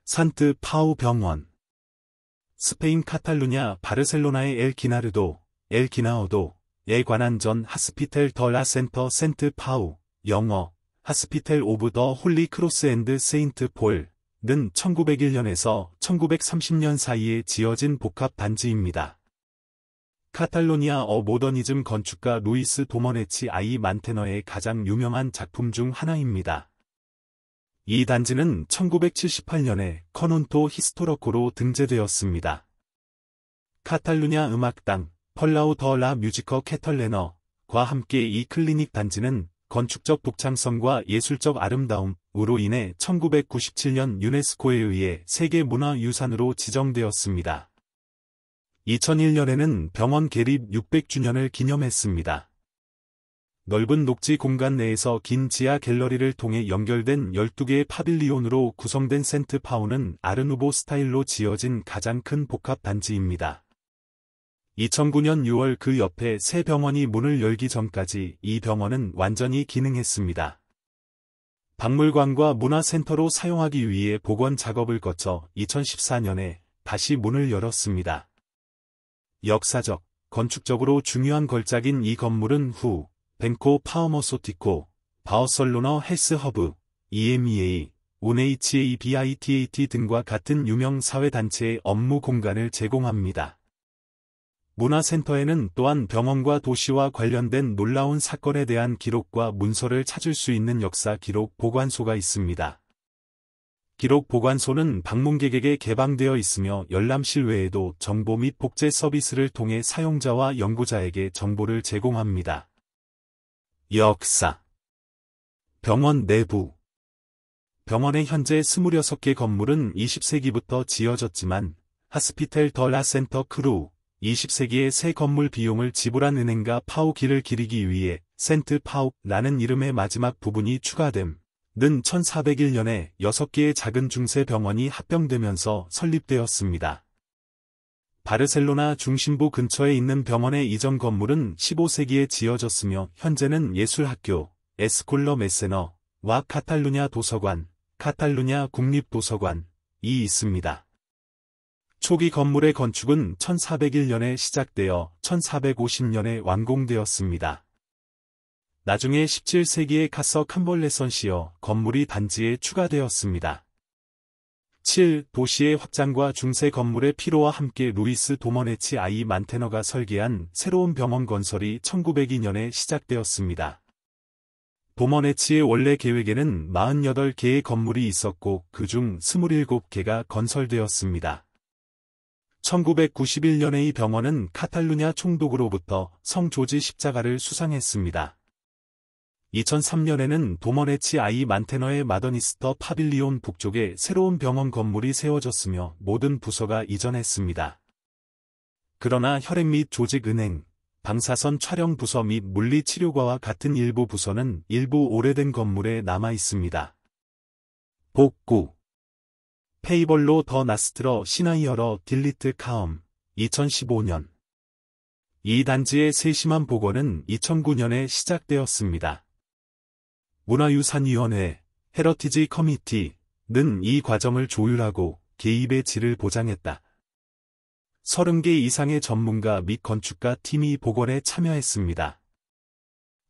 산트 파우 병원. 스페인 카탈루냐 바르셀로나의 엘 기나르도, 엘 기나오도에 관한 전 하스피텔 더 라 센터 센트 파우, 영어, 하스피텔 오브 더 홀리 크로스 앤드 세인트 폴, 는 1901년에서 1930년 사이에 지어진 복합 단지입니다. 카탈로니아 모더니즘 건축가 루이스 도머네치 아이 만테너의 가장 유명한 작품 중 하나입니다. 이 단지는 1978년에 커논토 히스토러코로 등재되었습니다. 카탈루냐 음악당, 펄라우 더 라 뮤지커 캐털레너과 함께 이 클리닉 단지는 건축적 독창성과 예술적 아름다움으로 인해 1997년 유네스코에 의해 세계문화유산으로 지정되었습니다. 2001년에는 병원 개립 600주년을 기념했습니다. 넓은 녹지 공간 내에서 긴 지하 갤러리를 통해 연결된 12개의 파빌리온으로 구성된 센트 파우는 아르누보 스타일로 지어진 가장 큰 복합 단지입니다. 2009년 6월 그 옆에 새 병원이 문을 열기 전까지 이 병원은 완전히 기능했습니다. 박물관과 문화센터로 사용하기 위해 복원 작업을 거쳐 2014년에 다시 문을 열었습니다. 역사적, 건축적으로 중요한 걸작인 이 건물은 후, 벤코 파우머소티코, 바어설로너 헬스허브, EMEA, UNHCR 등과 같은 유명 사회단체의 업무 공간을 제공합니다. 문화센터에는 또한 병원과 도시와 관련된 놀라운 사건에 대한 기록과 문서를 찾을 수 있는 역사 기록 보관소가 있습니다. 기록 보관소는 방문객에게 개방되어 있으며 열람실 외에도 정보 및 복제 서비스를 통해 사용자와 연구자에게 정보를 제공합니다. 역사. 병원 내부. 병원의 현재 26개 건물은 20세기부터 지어졌지만 하스피텔 더 라 센터 크루 20세기의 새 건물 비용을 지불한 은행가 파우 길을 기리기 위해 센트 파우라는 이름의 마지막 부분이 추가됨. 는 1401년에 6개의 작은 중세 병원이 합병되면서 설립되었습니다. 바르셀로나 중심부 근처에 있는 병원의 이전 건물은 15세기에 지어졌으며 현재는 예술학교, 에스콜러 메세너와 카탈루냐 도서관, 카탈루냐 국립도서관이 있습니다. 초기 건물의 건축은 1401년에 시작되어 1450년에 완공되었습니다. 나중에 17세기에 카서 캄벌레선시어 건물이 단지에 추가되었습니다. 7. 도시의 확장과 중세 건물의 피로와 함께 루이스 도머네치 아이 만테너가 설계한 새로운 병원 건설이 1902년에 시작되었습니다. 도머네치의 원래 계획에는 48개의 건물이 있었고 그중 27개가 건설되었습니다. 1991년에 이 병원은 카탈루냐 총독으로부터 성 조지 십자가를 수상했습니다. 2003년에는 도머네치 아이 만테너의 마더니스터 파빌리온 북쪽에 새로운 병원 건물이 세워졌으며 모든 부서가 이전했습니다. 그러나 혈액 및 조직은행, 방사선 촬영 부서 및 물리치료과와 같은 일부 부서는 일부 오래된 건물에 남아 있습니다. 복구. 페이벌로 더 나스트러 시나이어러 딜리트 카엄 2015년. 이 단지의 세심한 복원은 2009년에 시작되었습니다. 문화유산위원회, 헤러티지 커미티는 이 과정을 조율하고 개입의 질을 보장했다. 30개 이상의 전문가 및 건축가 팀이 복원에 참여했습니다.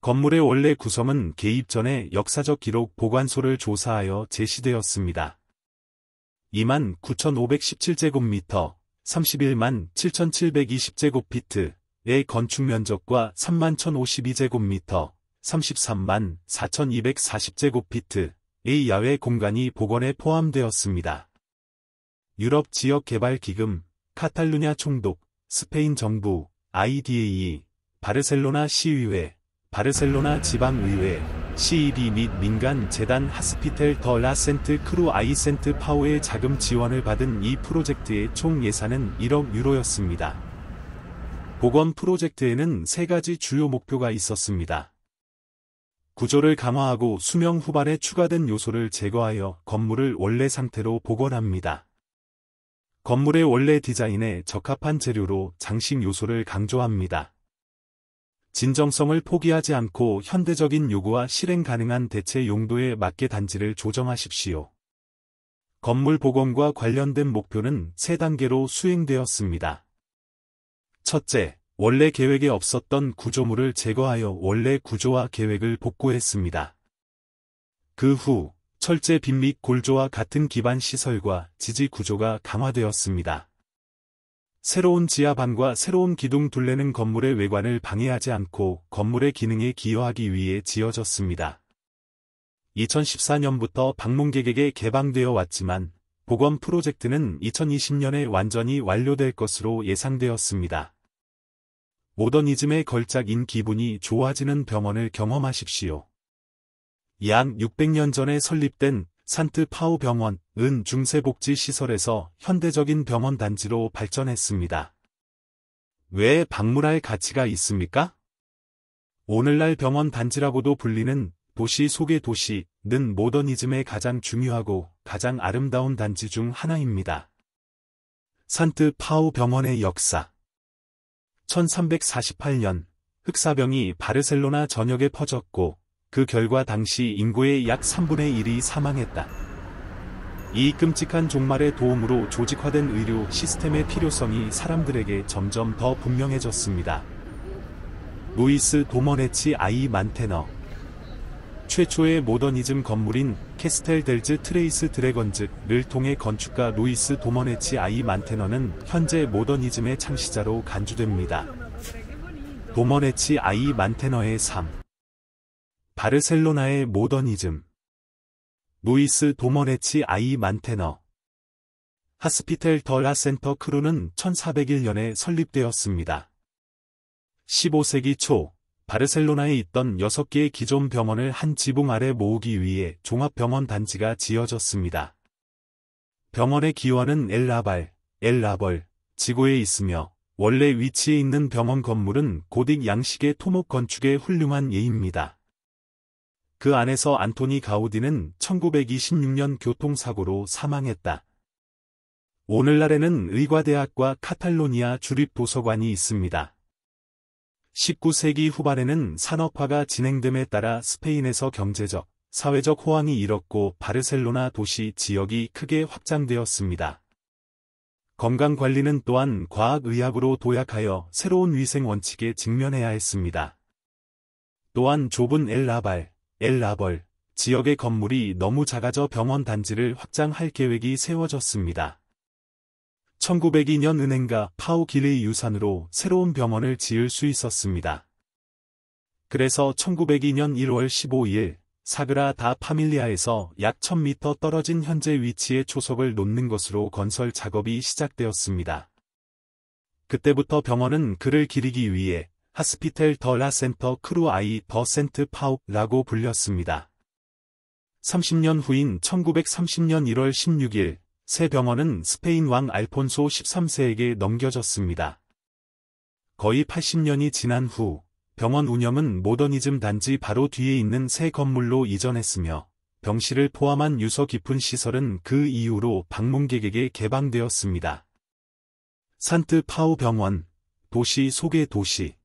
건물의 원래 구성은 개입 전에 역사적 기록 보관소를 조사하여 제시되었습니다. 29,517제곱미터, 31만 7,720제곱피트의 건축 면적과 31,052제곱미터, 33만 4,240제곱피트의 야외 공간이 복원에 포함되었습니다. 유럽 지역개발기금, 카탈루냐 총독, 스페인 정부, IDA, 바르셀로나 시의회, 바르셀로나 지방의회, CEB 및 민간 재단 하스피텔 더 라 센트 크루 아이 센트 파우의 자금 지원을 받은 이 프로젝트의 총 예산은 1억 유로였습니다. 복원 프로젝트에는 3가지 주요 목표가 있었습니다. 구조를 강화하고 수명 후반에 추가된 요소를 제거하여 건물을 원래 상태로 복원합니다. 건물의 원래 디자인에 적합한 재료로 장식 요소를 강조합니다. 진정성을 포기하지 않고 현대적인 요구와 실행 가능한 대체 용도에 맞게 단지를 조정하십시오. 건물 복원과 관련된 목표는 3단계로 수행되었습니다. 첫째, 원래 계획에 없었던 구조물을 제거하여 원래 구조와 계획을 복구했습니다. 그 후, 철제 빔 및 골조와 같은 기반 시설과 지지 구조가 강화되었습니다. 새로운 지하반과 새로운 기둥 둘레는 건물의 외관을 방해하지 않고 건물의 기능에 기여하기 위해 지어졌습니다. 2014년부터 방문객에게 개방되어 왔지만 복원 프로젝트는 2020년에 완전히 완료될 것으로 예상되었습니다. 모더니즘의 걸작인 기분이 좋아지는 병원을 경험하십시오. 약 600년 전에 설립된 산트 파우 병원은 중세복지시설에서 현대적인 병원 단지로 발전했습니다. 왜 방문할 가치가 있습니까? 오늘날 병원 단지라고도 불리는 도시 속의 도시는 모더니즘의 가장 중요하고 가장 아름다운 단지 중 하나입니다. 산트 파우 병원의 역사 1348년 흑사병이 바르셀로나 전역에 퍼졌고 그 결과 당시 인구의 약 3분의 1이 사망했다. 이 끔찍한 종말의 도움으로 조직화된 의료 시스템의 필요성이 사람들에게 점점 더 분명해졌습니다. 루이스 도머네치 아이 만테너 최초의 모더니즘 건물인 캐스텔 델즈 트레이스 드래건즈를 통해 건축가 루이스 도머네치 아이 만테너는 현재 모더니즘의 창시자로 간주됩니다. 도머네치 아이 만테너의 삶 바르셀로나의 모더니즘 루이스 도머네치 아이 만테너 하스피텔 더 라 센터 크루는 1401년에 설립되었습니다. 15세기 초 바르셀로나에 있던 6개의 기존 병원을 한 지붕 아래 모으기 위해 종합병원 단지가 지어졌습니다. 병원의 기원은 엘라벌 지구에 있으며 원래 위치에 있는 병원 건물은 고딕 양식의 토목 건축의 훌륭한 예입니다. 그 안에서 안토니 가우디는 1926년 교통사고로 사망했다. 오늘날에는 의과대학과 카탈로니아 주립도서관이 있습니다. 19세기 후반에는 산업화가 진행됨에 따라 스페인에서 경제적, 사회적 호황이 일었고 바르셀로나 도시 지역이 크게 확장되었습니다. 건강관리는 또한 과학의학으로 도약하여 새로운 위생 원칙에 직면해야 했습니다. 또한 좁은 엘라벌 지역의 건물이 너무 작아져 병원 단지를 확장할 계획이 세워졌습니다. 1902년 은행가 파우 길의 유산으로 새로운 병원을 지을 수 있었습니다. 그래서 1902년 1월 15일 사그라 다 파밀리아에서 약 1000m 떨어진 현재 위치의 초석을 놓는 것으로 건설 작업이 시작되었습니다. 그때부터 병원은 그를 기리기 위해 하스피텔 더 라 센터 크루 아이 더 센트 파우라고 불렸습니다. 30년 후인 1930년 1월 16일 새 병원은 스페인 왕 알폰소 13세에게 넘겨졌습니다. 거의 80년이 지난 후 병원 운영은 모더니즘 단지 바로 뒤에 있는 새 건물로 이전했으며 병실을 포함한 유서 깊은 시설은 그 이후로 방문객에게 개방되었습니다. 산트 파우 병원, 도시 속의 도시.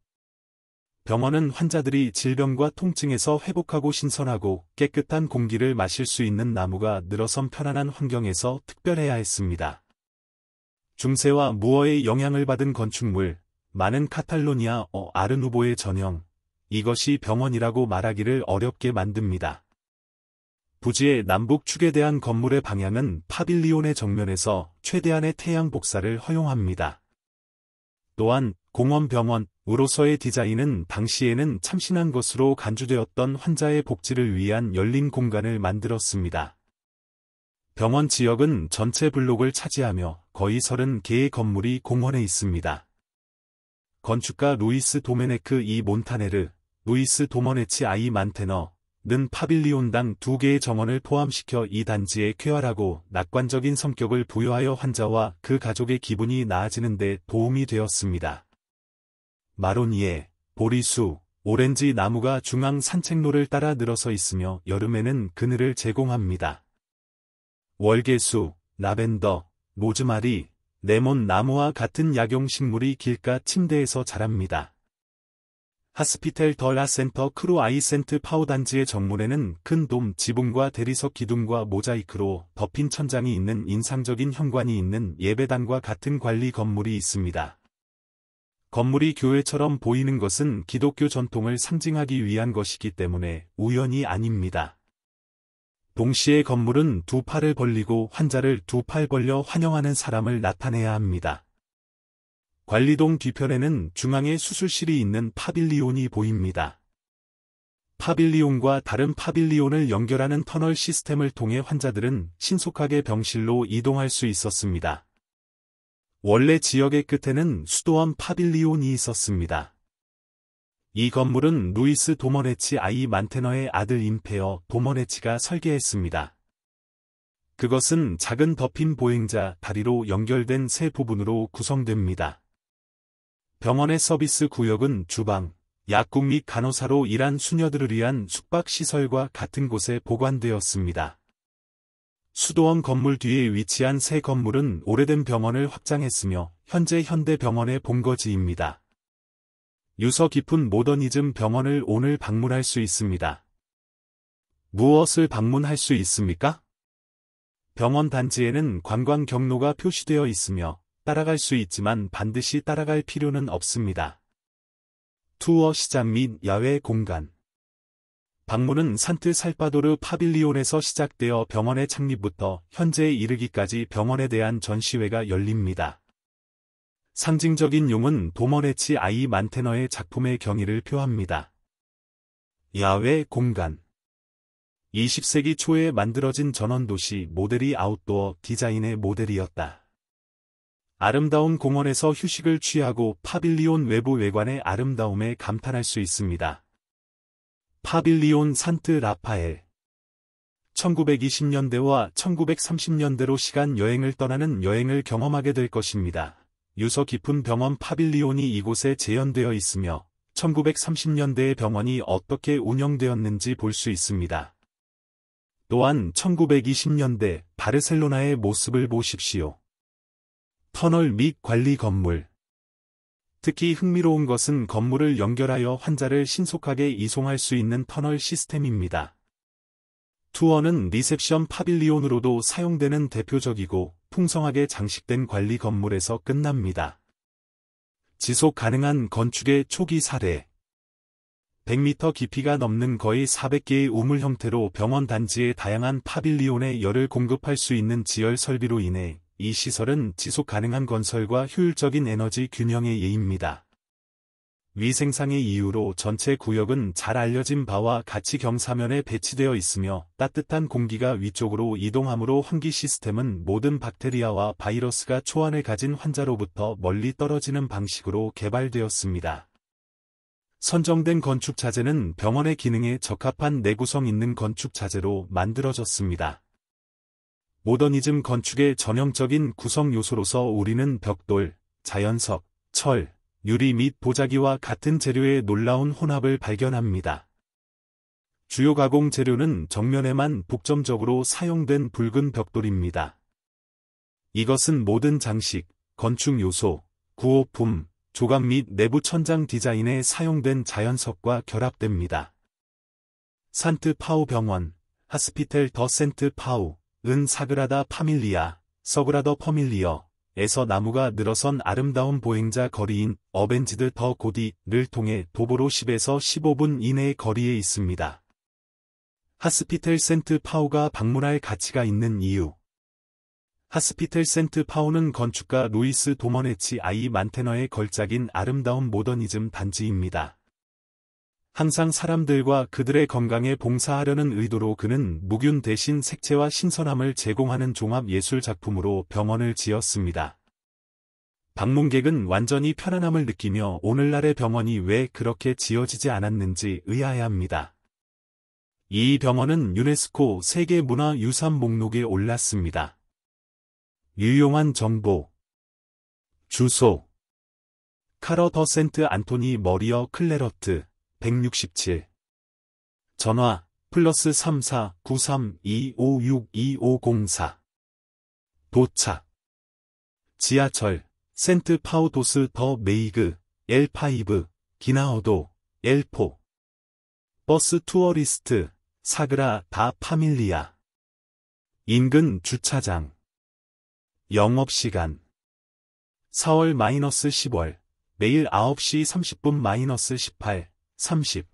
병원은 환자들이 질병과 통증에서 회복하고 신선하고 깨끗한 공기를 마실 수 있는 나무가 늘어선 편안한 환경에서 특별해야 했습니다. 중세와 무어의 영향을 받은 건축물, 많은 카탈로니아 아르누보의 전형, 이것이 병원이라고 말하기를 어렵게 만듭니다. 부지의 남북축에 대한 건물의 방향은 파빌리온의 정면에서 최대한의 태양 복사를 허용합니다. 또한 공원병원으로서의 디자인은 당시에는 참신한 것으로 간주되었던 환자의 복지를 위한 열린 공간을 만들었습니다. 병원 지역은 전체 블록을 차지하며 거의 30개의 건물이 공원에 있습니다. 건축가 루이스 도메네크 이 몬타네르, 루이스 도머네치 아이 만테너는 파빌리온당 2개의 정원을 포함시켜 이 단지에 쾌활하고 낙관적인 성격을 부여하여 환자와 그 가족의 기분이 나아지는 데 도움이 되었습니다. 마로니에, 보리수, 오렌지 나무가 중앙 산책로를 따라 늘어서 있으며 여름에는 그늘을 제공합니다. 월계수, 라벤더, 로즈마리, 레몬 나무와 같은 약용식물이 길가 침대에서 자랍니다. 하스피텔 더 라 센터 크루 아이 센트 파우 단지의 정문에는 큰 돔 지붕과 대리석 기둥과 모자이크로 덮인 천장이 있는 인상적인 현관이 있는 예배당과 같은 관리 건물이 있습니다. 건물이 교회처럼 보이는 것은 기독교 전통을 상징하기 위한 것이기 때문에 우연이 아닙니다. 동시에 건물은 두 팔을 벌리고 환자를 두 팔 벌려 환영하는 사람을 나타내야 합니다. 관리동 뒤편에는 중앙에 수술실이 있는 파빌리온이 보입니다. 파빌리온과 다른 파빌리온을 연결하는 터널 시스템을 통해 환자들은 신속하게 병실로 이동할 수 있었습니다. 원래 지역의 끝에는 수도원 파빌리온이 있었습니다. 이 건물은 루이스 도머네치 아이 만테너의 아들 임페어 도머네치가 설계했습니다. 그것은 작은 덮인 보행자 다리로 연결된 세 부분으로 구성됩니다. 병원의 서비스 구역은 주방, 약국 및 간호사로 일한 수녀들을 위한 숙박시설과 같은 곳에 보관되었습니다. 수도원 건물 뒤에 위치한 새 건물은 오래된 병원을 확장했으며 현재 현대병원의 본거지입니다. 유서 깊은 모더니즘 병원을 오늘 방문할 수 있습니다. 무엇을 방문할 수 있습니까? 병원 단지에는 관광 경로가 표시되어 있으며 따라갈 수 있지만 반드시 따라갈 필요는 없습니다. 투어 시장 및 야외 공간. 방문은 산트 살바도르 파빌리온에서 시작되어 병원의 창립부터 현재에 이르기까지 병원에 대한 전시회가 열립니다. 상징적인 용은 도머네치 아이 만테너의 작품의 경의를 표합니다. 야외 공간. 20세기 초에 만들어진 전원도시 모델이 아웃도어 디자인의 모델이었다. 아름다운 공원에서 휴식을 취하고 파빌리온 외부 외관의 아름다움에 감탄할 수 있습니다. 파빌리온 산트 라파엘. 1920년대와 1930년대로 시간 여행을 떠나는 여행을 경험하게 될 것입니다. 유서 깊은 병원 파빌리온이 이곳에 재현되어 있으며 1930년대의 병원이 어떻게 운영되었는지 볼 수 있습니다. 또한 1920년대 바르셀로나의 모습을 보십시오. 터널 및 관리 건물. 특히 흥미로운 것은 건물을 연결하여 환자를 신속하게 이송할 수 있는 터널 시스템입니다. 투어는 리셉션 파빌리온으로도 사용되는 대표적이고 풍성하게 장식된 관리 건물에서 끝납니다. 지속 가능한 건축의 초기 사례. 100m 깊이가 넘는 거의 400개의 우물 형태로 병원 단지의 다양한 파빌리온에 열을 공급할 수 있는 지열 설비로 인해 이 시설은 지속 가능한 건설과 효율적인 에너지 균형의 예입니다. 위생상의 이유로 전체 구역은 잘 알려진 바와 같이 경사면에 배치되어 있으며 따뜻한 공기가 위쪽으로 이동하므로 환기 시스템은 모든 박테리아와 바이러스가 초안을 가진 환자로부터 멀리 떨어지는 방식으로 개발되었습니다. 선정된 건축 자재는 병원의 기능에 적합한 내구성 있는 건축 자재로 만들어졌습니다. 모더니즘 건축의 전형적인 구성 요소로서 우리는 벽돌, 자연석, 철, 유리 및 보자기와 같은 재료의 놀라운 혼합을 발견합니다. 주요 가공 재료는 정면에만 독점적으로 사용된 붉은 벽돌입니다. 이것은 모든 장식, 건축 요소, 구호품, 조각 및 내부 천장 디자인에 사용된 자연석과 결합됩니다. 산트 파우 병원, 하스피텔 더 센트 파우, 은 사그라다 파밀리아, 서그라더 퍼밀리어, 에서 나무가 늘어선 아름다운 보행자 거리인 어벤지드 더 고디를 통해 도보로 10에서 15분 이내의 거리에 있습니다. 하스피텔 센트 파우가 방문할 가치가 있는 이유. 하스피텔 센트 파우는 건축가 루이스 도머네치 아이 만테너의 걸작인 아름다운 모더니즘 단지입니다. 항상 사람들과 그들의 건강에 봉사하려는 의도로 그는 무균 대신 색채와 신선함을 제공하는 종합 예술 작품으로 병원을 지었습니다. 방문객은 완전히 편안함을 느끼며 오늘날의 병원이 왜 그렇게 지어지지 않았는지 의아해합니다. 이 병원은 유네스코 세계문화유산 목록에 올랐습니다. 유용한 정보. 주소. 카러 더 센트 안토니 머리어 클레러트 167. 전화 +34 9325625504. 도착. 지하철 센트 파우도스 더 메이그 L5 기나어도 엘포. 버스 투어리스트, 사그라 다 파밀리아. 인근 주차장. 영업시간. 4월-10월, 매일 9시 30분 -18, 30.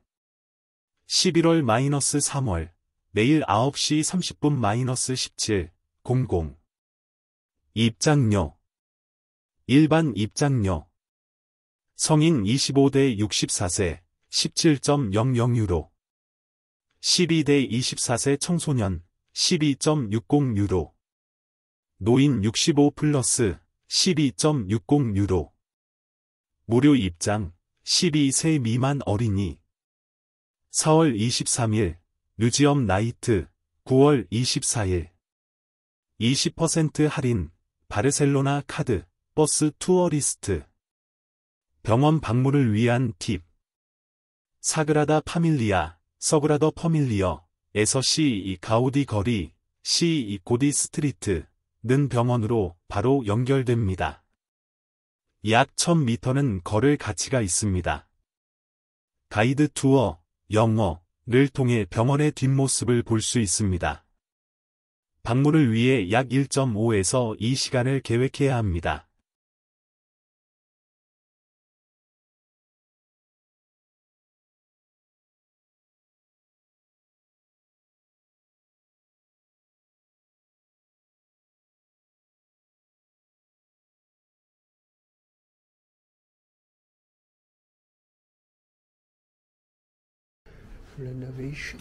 11월-3월, 매일 9시 30분 -17, 00. 입장료. 일반 입장료. 성인 25대 64세, 17.00유로. 12대 24세 청소년, 12.60유로. 노인 65 플러스, 12.60유로. 무료 입장, 12세 미만 어린이. 4월 23일, 뮤지엄 나이트, 9월 24일. 20% 할인, 바르셀로나 카드, 버스 투어리스트. 병원 방문을 위한 팁. 사그라다 파밀리아, 서그라더 퍼밀리어, 에서 C2 가우디 거리, C2 고디 스트리트, 는 병원으로 바로 연결됩니다. 약 1000m는 걸을 가치가 있습니다. 가이드 투어, 영어를 통해 병원의 뒷모습을 볼 수 있습니다. 방문을 위해 약 1.5에서 2시간을 계획해야 합니다. renovation